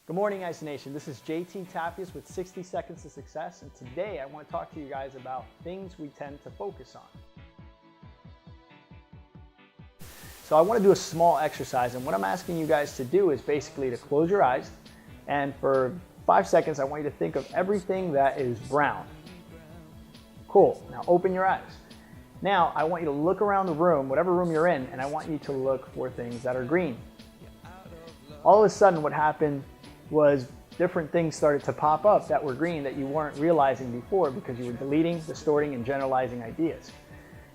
Good morning, Ice Nation. This is JT Tapias with 60 Seconds to Success, and today I want to talk to you guys about things we tend to focus on. So I want to do a small exercise, and what I'm asking you guys to do is basically to close your eyes, and for 5 seconds I want you to think of everything that is brown. Cool. Now open your eyes. Now I want you to look around the room, whatever room you're in, and I want you to look for things that are green. All of a sudden what happened was different things started to pop up that were green that you weren't realizing before because you were deleting, distorting, and generalizing ideas.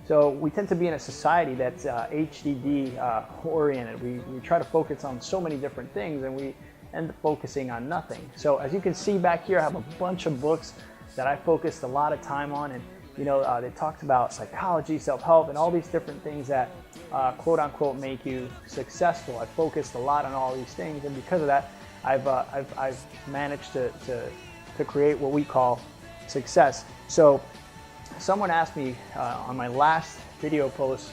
So we tend to be in a society that's HDD oriented. We try to focus on so many different things and we end up focusing on nothing. So as you can see back here, I have a bunch of books that I focused a lot of time on, and they talked about psychology, self-help, and all these different things that quote unquote make you successful. I focused a lot on all these things, and because of that, I've managed to create what we call success. So someone asked me on my last video post,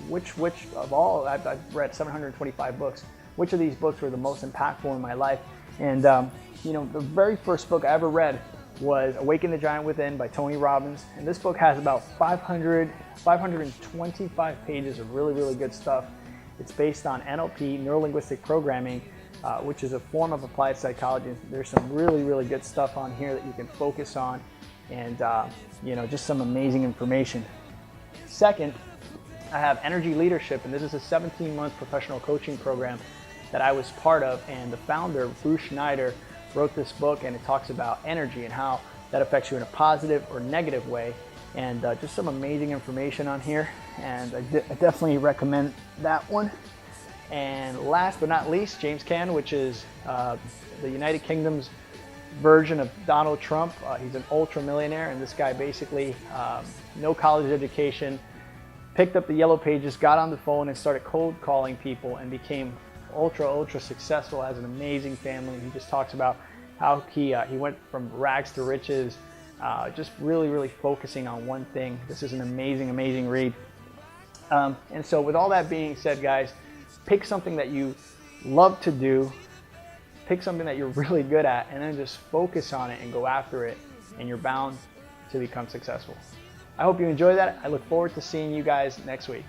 which of all, I've read 725 books, which of these books were the most impactful in my life? And the very first book I ever read was Awaken the Giant Within by Tony Robbins. And this book has about 525 pages of really, really good stuff. It's based on NLP, neuro-linguistic programming, which is a form of applied psychology. There's some really, really good stuff on here that you can focus on, and just some amazing information. Second, I have Energy Leadership, and this is a 17-month professional coaching program that I was part of, and the founder, Bruce Schneider, wrote this book, and it talks about energy and how that affects you in a positive or negative way, and just some amazing information on here, and I definitely recommend that one. And last but not least, James Caan, which is the United Kingdom's version of Donald Trump. He's an ultra millionaire, and this guy basically, no college education, picked up the yellow pages, got on the phone and started cold calling people and became ultra successful, has an amazing family. He just talks about how he went from rags to riches, just really focusing on one thing. This is an amazing read. And so with all that being said, guys, pick something that you love to do, pick something that you're really good at, and then just focus on it and go after it, and you're bound to become successful. I hope you enjoy that. I look forward to seeing you guys next week.